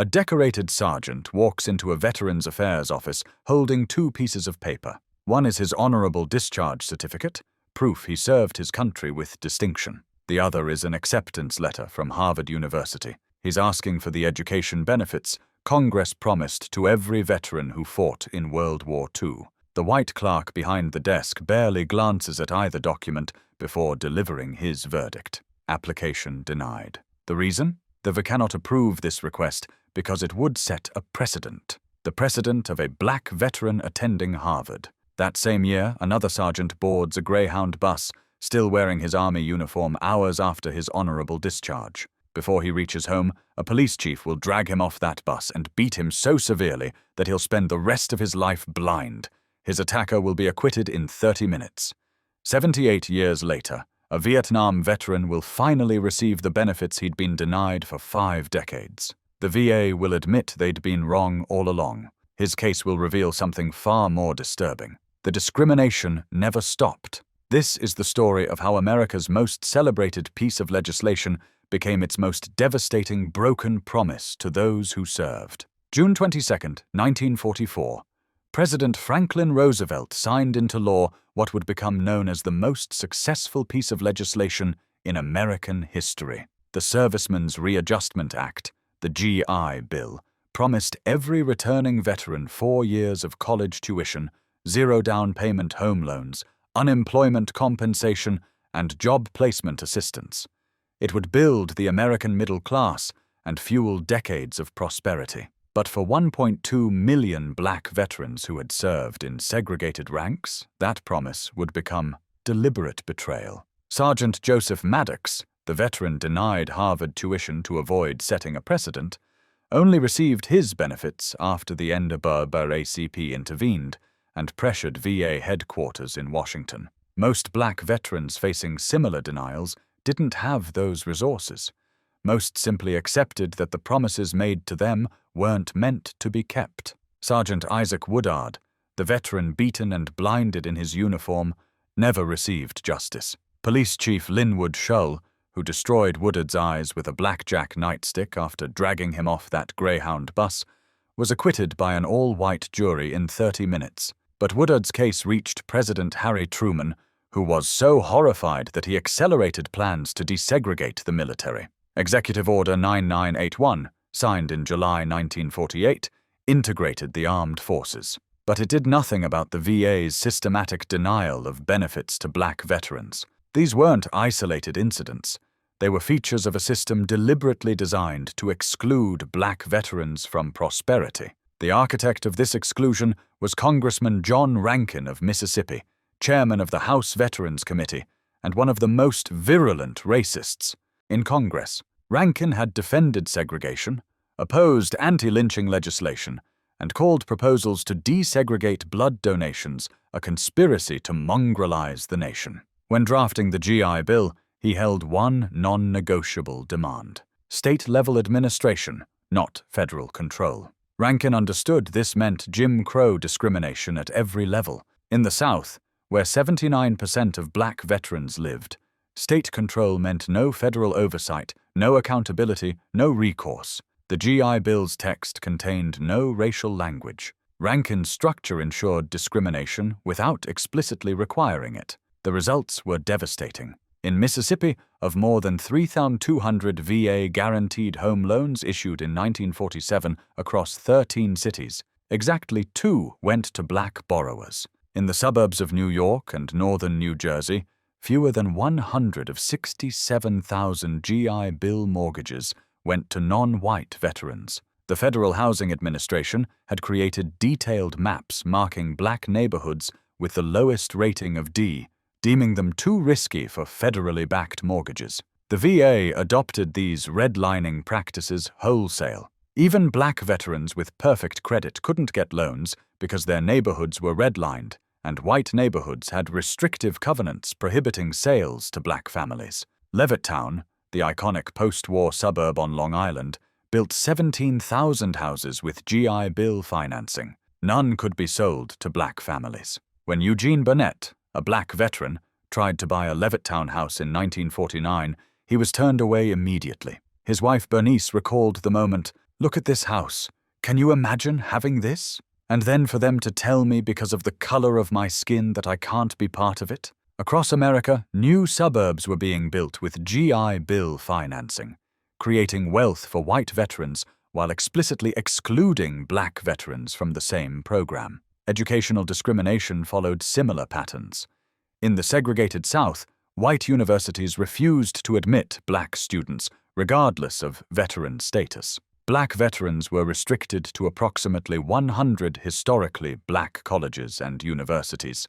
A decorated sergeant walks into a Veterans Affairs office holding two pieces of paper. One is his honorable discharge certificate, proof he served his country with distinction. The other is an acceptance letter from Harvard University. He's asking for the education benefits Congress promised to every veteran who fought in World War II. The white clerk behind the desk barely glances at either document before delivering his verdict. Application denied. The reason? The VA cannot approve this request because it would set a precedent. The precedent of a black veteran attending Harvard. That same year, another sergeant boards a Greyhound bus, still wearing his Army uniform hours after his honorable discharge. Before he reaches home, a police chief will drag him off that bus and beat him so severely that he'll spend the rest of his life blind. His attacker will be acquitted in 30 minutes. 78 years later, a Vietnam veteran will finally receive the benefits he'd been denied for 5 decades. The VA will admit they'd been wrong all along. His case will reveal something far more disturbing. The discrimination never stopped. This is the story of how America's most celebrated piece of legislation became its most devastating broken promise to those who served. June 22, 1944. President Franklin Roosevelt signed into law what would become known as the most successful piece of legislation in American history. The Servicemen's Readjustment Act, the GI Bill, promised every returning veteran 4 years of college tuition, 0 down payment home loans, unemployment compensation, and job placement assistance. It would build the American middle class and fuel decades of prosperity. But for 1.2 million black veterans who had served in segregated ranks, that promise would become deliberate betrayal. Sergeant Joseph Maddox, the veteran denied Harvard tuition to avoid setting a precedent, only received his benefits after the NAACP intervened and pressured VA headquarters in Washington. Most black veterans facing similar denials didn't have those resources. Most simply accepted that the promises made to them weren't meant to be kept. Sergeant Isaac Woodard, the veteran beaten and blinded in his uniform, never received justice. Police Chief Linwood Shull, who destroyed Woodard's eyes with a blackjack nightstick after dragging him off that Greyhound bus, was acquitted by an all-white jury in 30 minutes. But Woodard's case reached President Harry Truman, who was so horrified that he accelerated plans to desegregate the military. Executive Order 9981, signed in July 1948, integrated the armed forces. But it did nothing about the VA's systematic denial of benefits to black veterans. These weren't isolated incidents. They were features of a system deliberately designed to exclude black veterans from prosperity. The architect of this exclusion was Congressman John Rankin of Mississippi, chairman of the House Veterans Committee, and one of the most virulent racists. In Congress, Rankin had defended segregation, opposed anti-lynching legislation, and called proposals to desegregate blood donations a conspiracy to mongrelize the nation. When drafting the GI Bill, he held one non-negotiable demand: state-level administration, not federal control. Rankin understood this meant Jim Crow discrimination at every level. In the South, where 79% of black veterans lived, state control meant no federal oversight, no accountability, no recourse. The GI Bill's text contained no racial language. Rankin's structure ensured discrimination without explicitly requiring it. The results were devastating. In Mississippi, of more than 3,200 VA guaranteed home loans issued in 1947 across 13 cities, exactly 2 went to black borrowers. In the suburbs of New York and northern New Jersey, fewer than 100 of 67,000 GI Bill mortgages went to non-white veterans. The Federal Housing Administration had created detailed maps marking black neighborhoods with the lowest rating of D, deeming them too risky for federally backed mortgages. The VA adopted these redlining practices wholesale. Even black veterans with perfect credit couldn't get loans because their neighborhoods were redlined, and white neighborhoods had restrictive covenants prohibiting sales to black families. Levittown, the iconic post-war suburb on Long Island, built 17,000 houses with GI Bill financing. None could be sold to black families. When Eugene Burnett, a black veteran, tried to buy a Levittown house in 1949, he was turned away immediately. His wife Bernice recalled the moment, Look at this house. Can you imagine having this? And then for them to tell me because of the color of my skin that I can't be part of it? Across America, new suburbs were being built with GI Bill financing, creating wealth for white veterans while explicitly excluding black veterans from the same program. Educational discrimination followed similar patterns. In the segregated South, white universities refused to admit black students, regardless of veteran status. Black veterans were restricted to approximately 100 historically black colleges and universities,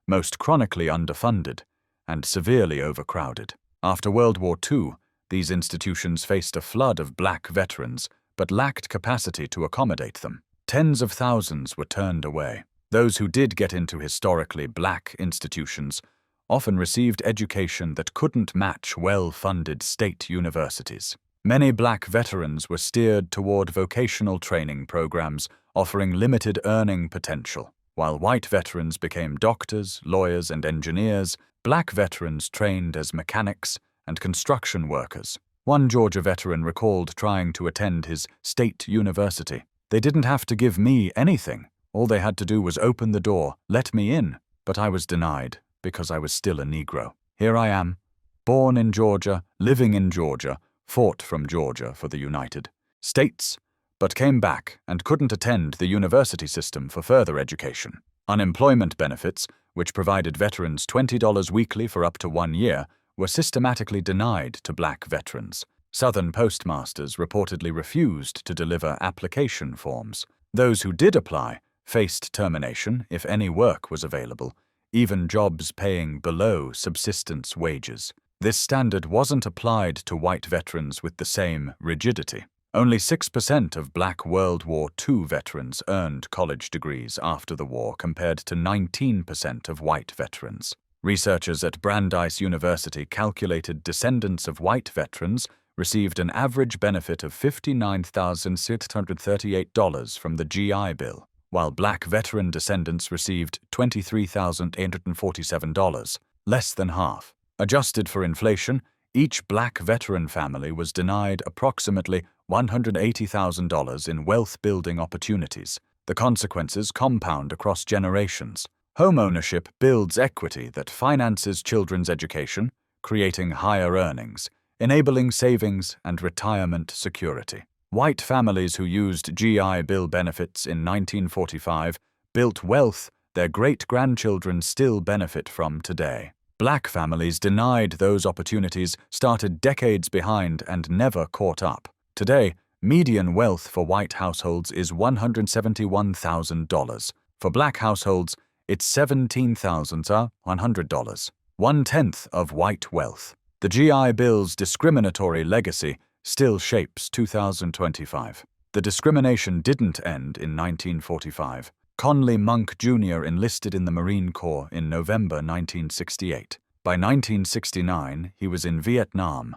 most chronically underfunded and severely overcrowded. After World War II, these institutions faced a flood of black veterans but lacked capacity to accommodate them. Tens of thousands were turned away. Those who did get into historically black institutions often received education that couldn't match well-funded state universities. Many black veterans were steered toward vocational training programs offering limited earning potential. While white veterans became doctors, lawyers, and engineers, black veterans trained as mechanics and construction workers. One Georgia veteran recalled trying to attend his state university. They didn't have to give me anything. All they had to do was open the door, let me in. But I was denied because I was still a Negro. Here I am, born in Georgia, living in Georgia, fought from Georgia for the United States, but came back and couldn't attend the university system for further education. Unemployment benefits, which provided veterans $20 weekly for up to 1 year, were systematically denied to black veterans. Southern postmasters reportedly refused to deliver application forms. Those who did apply faced termination if any work was available, even jobs paying below subsistence wages. This standard wasn't applied to white veterans with the same rigidity. Only 6% of black World War II veterans earned college degrees after the war compared to 19% of white veterans. Researchers at Brandeis University calculated descendants of white veterans received an average benefit of $59,638 from the GI Bill, while black veteran descendants received $23,847, less than half. Adjusted for inflation, each black veteran family was denied approximately $180,000 in wealth-building opportunities. The consequences compound across generations. Home ownership builds equity that finances children's education, creating higher earnings, enabling savings and retirement security. White families who used GI Bill benefits in 1945 built wealth their great-grandchildren still benefit from today. Black families denied those opportunities, started decades behind, and never caught up. Today, median wealth for white households is $171,000. For black households, it's $17,100, 1/10 of white wealth. The GI Bill's discriminatory legacy still shapes 2025. The discrimination didn't end in 1945. Conley Monk Jr. enlisted in the Marine Corps in November 1968. By 1969, he was in Vietnam,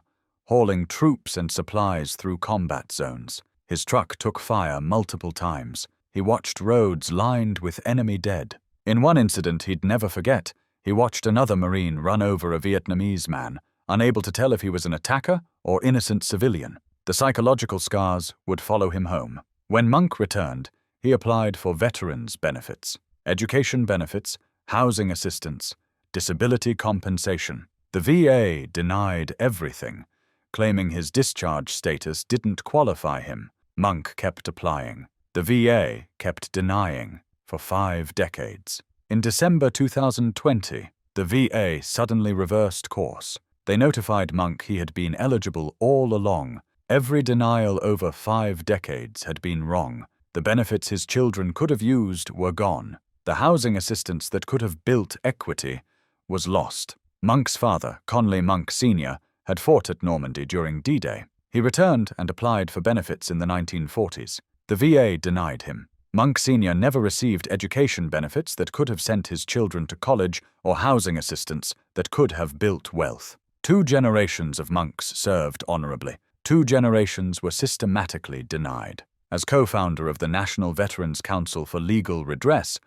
hauling troops and supplies through combat zones. His truck took fire multiple times. He watched roads lined with enemy dead. In one incident he'd never forget, he watched another Marine run over a Vietnamese man, unable to tell if he was an attacker or innocent civilian. The psychological scars would follow him home. When Monk returned, he applied for veterans' benefits, education benefits, housing assistance, disability compensation. The VA denied everything, claiming his discharge status didn't qualify him. Monk kept applying. The VA kept denying for 5 decades. In December 2020, the VA suddenly reversed course. They notified Monk he had been eligible all along. Every denial over 5 decades had been wrong. The benefits his children could have used were gone. The housing assistance that could have built equity was lost. Monk's father, Conley Monk Sr., had fought at Normandy during D-Day. He returned and applied for benefits in the 1940s. The VA denied him. Monk Sr. never received education benefits that could have sent his children to college or housing assistance that could have built wealth. 2 generations of monks served honorably. 2 generations were systematically denied. As co-founder of the National Veterans Council for Legal Redress,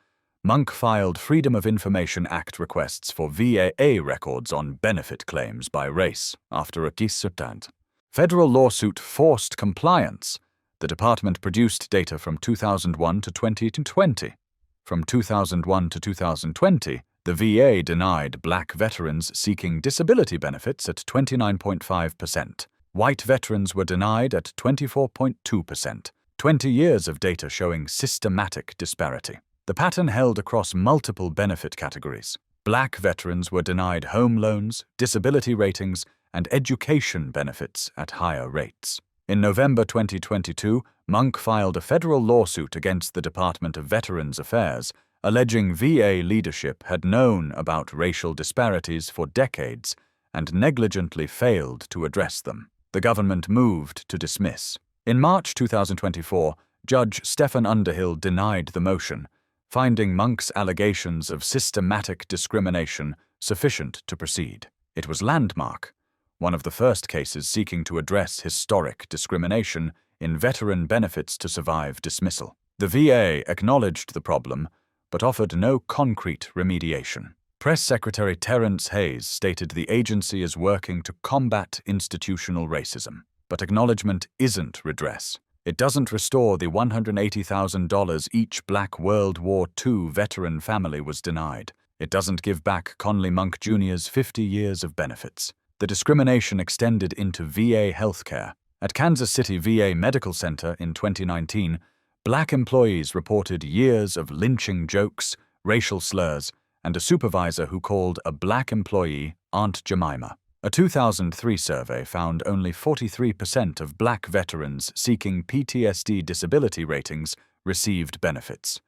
Monk filed Freedom of Information Act requests for VAA records on benefit claims by race after a disputant. Federal lawsuit forced compliance, The department produced data from 2001 to 2020. From 2001 to 2020, the VA denied black veterans seeking disability benefits at 29.5%. White veterans were denied at 24.2%. 20 years of data showing systematic disparity. The pattern held across multiple benefit categories. Black veterans were denied home loans, disability ratings, and education benefits at higher rates. In November 2022, Monk filed a federal lawsuit against the Department of Veterans Affairs, alleging VA leadership had known about racial disparities for decades and negligently failed to address them. The government moved to dismiss. In March 2024, Judge Stephen Underhill denied the motion, finding Monk's allegations of systematic discrimination sufficient to proceed. It was Landmark, one of the first cases seeking to address historic discrimination in veteran benefits to survive dismissal. The VA acknowledged the problem, but offered no concrete remediation. Press Secretary Terrence Hayes stated the agency is working to combat institutional racism. But acknowledgement isn't redress. It doesn't restore the $180,000 each Black World War II veteran family was denied. It doesn't give back Conley Monk Jr.'s 50 years of benefits. The discrimination extended into VA healthcare. At Kansas City VA Medical Center in 2019, Black employees reported years of lynching jokes, racial slurs, and a supervisor who called a Black employee Aunt Jemima. A 2003 survey found only 43% of Black veterans seeking PTSD disability ratings received benefits,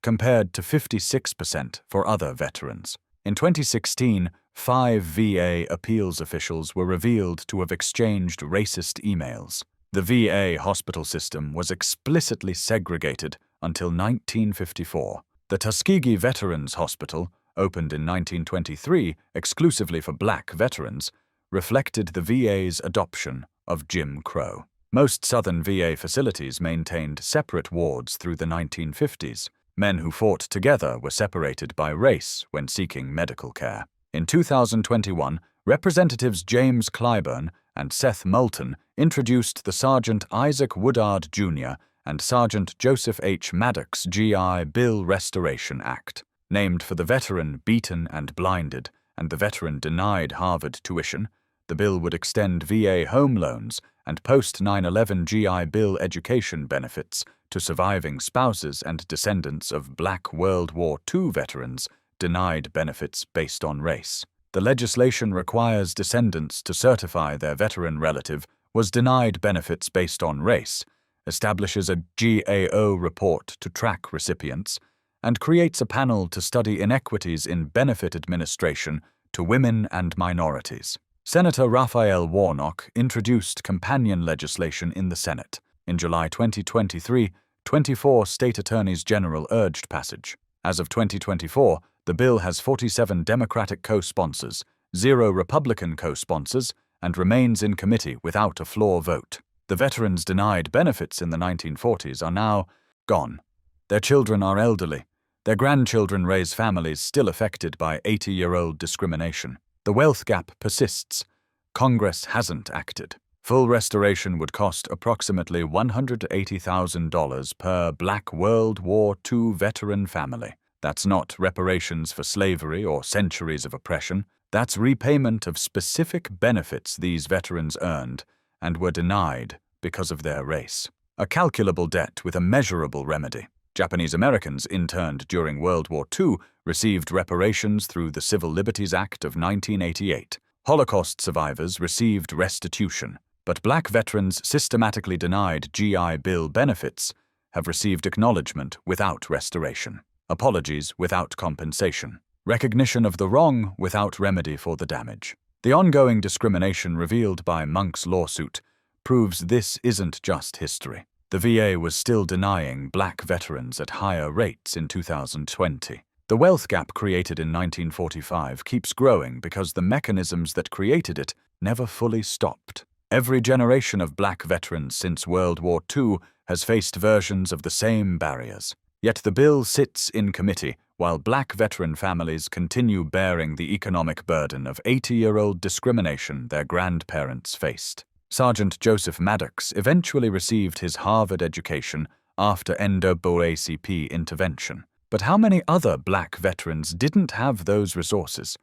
compared to 56% for other veterans. In 2016, 5 VA appeals officials were revealed to have exchanged racist emails. The VA hospital system was explicitly segregated until 1954. The Tuskegee Veterans Hospital, opened in 1923 exclusively for Black veterans, reflected the VA's adoption of Jim Crow. Most Southern VA facilities maintained separate wards through the 1950s. Men who fought together were separated by race when seeking medical care. In 2021, Representatives James Clyburn and Seth Moulton introduced the Sergeant Isaac Woodard Jr. and Sergeant Joseph H. Maddox GI Bill Restoration Act. Named for the veteran beaten and blinded and the veteran denied Harvard tuition, the bill would extend VA home loans and post-9/11 GI Bill education benefits to surviving spouses and descendants of Black World War II veterans denied benefits based on race. The legislation requires descendants to certify their veteran relative was denied benefits based on race, establishes a GAO report to track recipients, and creates a panel to study inequities in benefit administration to women and minorities. Senator Raphael Warnock introduced companion legislation in the Senate. In July 2023, 24 state attorneys general urged passage. As of 2024, the bill has 47 Democratic co-sponsors, 0 Republican co-sponsors, and remains in committee without a floor vote. The veterans denied benefits in the 1940s are now gone. Their children are elderly. Their grandchildren raise families still affected by 80-year-old discrimination. The wealth gap persists. Congress hasn't acted. Full restoration would cost approximately $180,000 per Black World War II veteran family. That's not reparations for slavery or centuries of oppression. That's repayment of specific benefits these veterans earned and were denied because of their race. A calculable debt with a measurable remedy. Japanese Americans interned during World War II received reparations through the Civil Liberties Act of 1988. Holocaust survivors received restitution, but Black veterans systematically denied GI Bill benefits have received acknowledgement without restoration, apologies without compensation, recognition of the wrong without remedy for the damage. The ongoing discrimination revealed by Monk's lawsuit proves this isn't just history. The VA was still denying Black veterans at higher rates in 2020. The wealth gap created in 1945 keeps growing because the mechanisms that created it never fully stopped. Every generation of Black veterans since World War II has faced versions of the same barriers. Yet the bill sits in committee while Black veteran families continue bearing the economic burden of 80-year-old discrimination their grandparents faced. Sergeant Joseph Maddox eventually received his Harvard education after WWII intervention. But how many other black veterans didn't have those resources?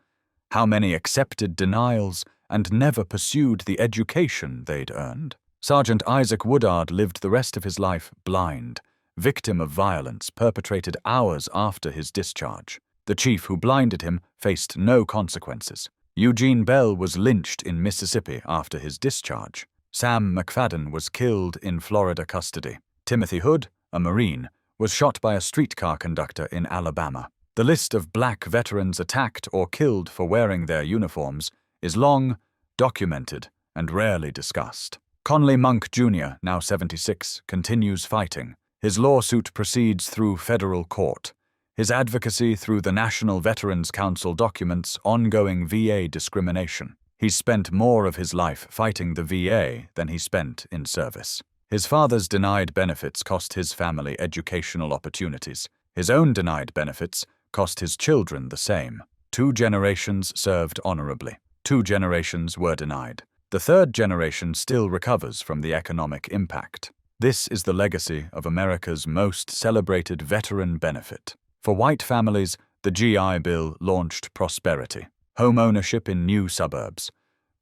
How many accepted denials and never pursued the education they'd earned? Sergeant Isaac Woodard lived the rest of his life blind, victim of violence perpetrated hours after his discharge. The chief who blinded him faced no consequences. Eugene Bell was lynched in Mississippi after his discharge. Sam McFadden was killed in Florida custody. Timothy Hood, a Marine, was shot by a streetcar conductor in Alabama. The list of black veterans attacked or killed for wearing their uniforms is long, documented, and rarely discussed. Conley Monk Jr., now 76, continues fighting. His lawsuit proceeds through federal court. His advocacy through the National Veterans Council documents ongoing VA discrimination. He's spent more of his life fighting the VA than he spent in service. His father's denied benefits cost his family educational opportunities. His own denied benefits cost his children the same. 2 generations served honorably. 2 generations were denied. The 3rd generation still recovers from the economic impact. This is the legacy of America's most celebrated veteran benefit. For white families, the GI Bill launched prosperity, home ownership in new suburbs,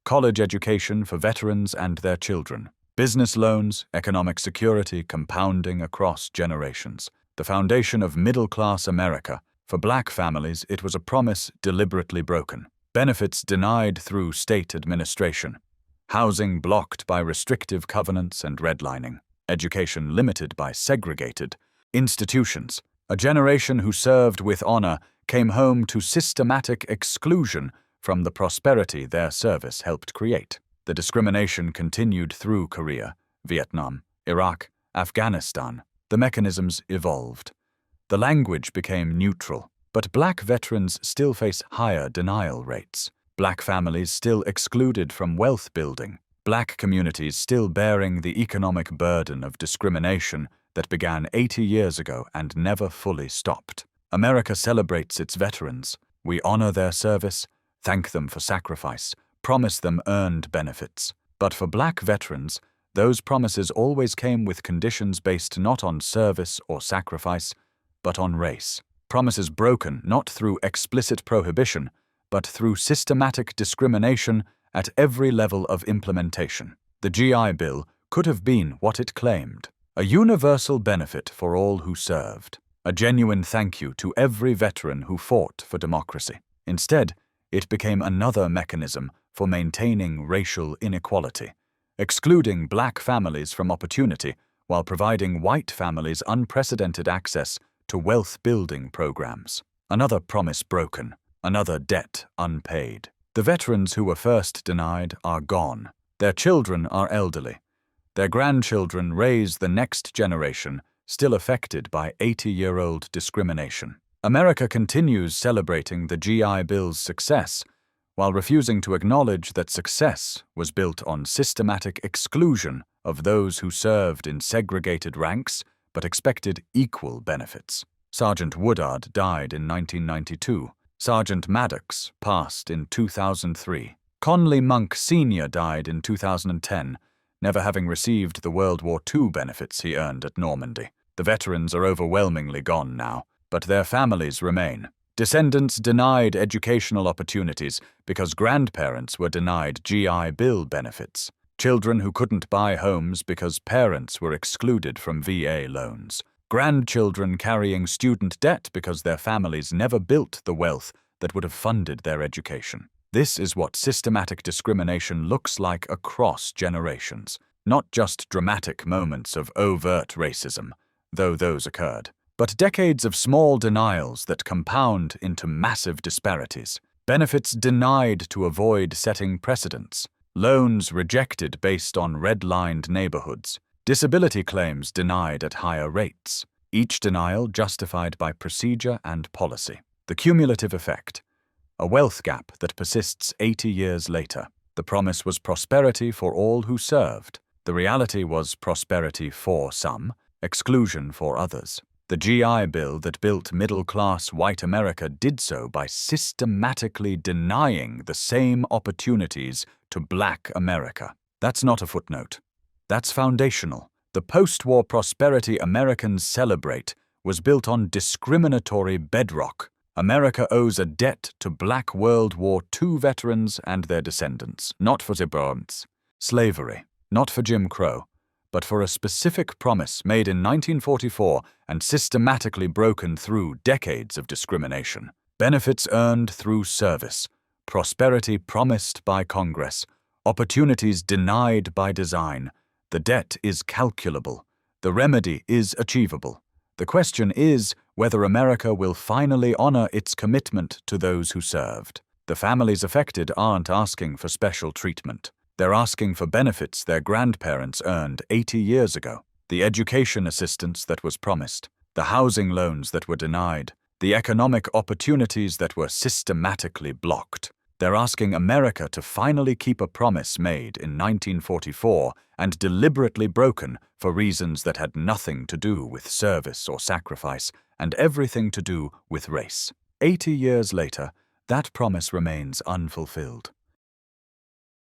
college education for veterans and their children, business loans, economic security compounding across generations, the foundation of middle-class America. For black families, it was a promise deliberately broken. Benefits denied through state administration, housing blocked by restrictive covenants and redlining, education limited by segregated institutions. A generation who served with honor came home to systematic exclusion from the prosperity their service helped create. The discrimination continued through Korea, Vietnam, Iraq, Afghanistan. The mechanisms evolved. The language became neutral, but black veterans still face higher denial rates. Black families still excluded from wealth building. Black communities still bearing the economic burden of discrimination that began 80 years ago and never fully stopped. America celebrates its veterans. We honor their service, thank them for sacrifice, promise them earned benefits. But for black veterans, those promises always came with conditions based not on service or sacrifice, but on race. Promises broken not through explicit prohibition, but through systematic discrimination at every level of implementation. The GI Bill could have been what it claimed: a universal benefit for all who served, a genuine thank you to every veteran who fought for democracy. Instead, it became another mechanism for maintaining racial inequality, excluding black families from opportunity while providing white families unprecedented access to wealth-building programs. Another promise broken, another debt unpaid. The veterans who were first denied are gone. Their children are elderly. Their grandchildren raise the next generation still affected by 80-year-old discrimination. America continues celebrating the GI Bill's success while refusing to acknowledge that success was built on systematic exclusion of those who served in segregated ranks but expected equal benefits. Sergeant Woodard died in 1992. Sergeant Maddox passed in 2003. Conley Monk Sr. died in 2010, never having received the World War II benefits he earned at Normandy. The veterans are overwhelmingly gone now, but their families remain. Descendants denied educational opportunities because grandparents were denied GI Bill benefits. Children who couldn't buy homes because parents were excluded from VA loans. Grandchildren carrying student debt because their families never built the wealth that would have funded their education. This is what systematic discrimination looks like across generations, not just dramatic moments of overt racism, though those occurred, but decades of small denials that compound into massive disparities. Benefits denied to avoid setting precedents. Loans rejected based on redlined neighborhoods. Disability claims denied at higher rates. Each denial justified by procedure and policy. The cumulative effect: a wealth gap that persists 80 years later. The promise was prosperity for all who served. The reality was prosperity for some, exclusion for others. The GI Bill that built middle-class white America did so by systematically denying the same opportunities to black America. That's not a footnote. That's foundational. The post-war prosperity Americans celebrate was built on discriminatory bedrock. America owes a debt to Black World War II veterans and their descendants, not for slavery, not for Jim Crow, but for a specific promise made in 1944 and systematically broken through decades of discrimination. Benefits earned through service, prosperity promised by Congress, opportunities denied by design. The debt is calculable. The remedy is achievable. The question is whether America will finally honor its commitment to those who served. The families affected aren't asking for special treatment. They're asking for benefits their grandparents earned 80 years ago, the education assistance that was promised, the housing loans that were denied, the economic opportunities that were systematically blocked. They're asking America to finally keep a promise made in 1944 and deliberately broken for reasons that had nothing to do with service or sacrifice and everything to do with race. 80 years later, that promise remains unfulfilled.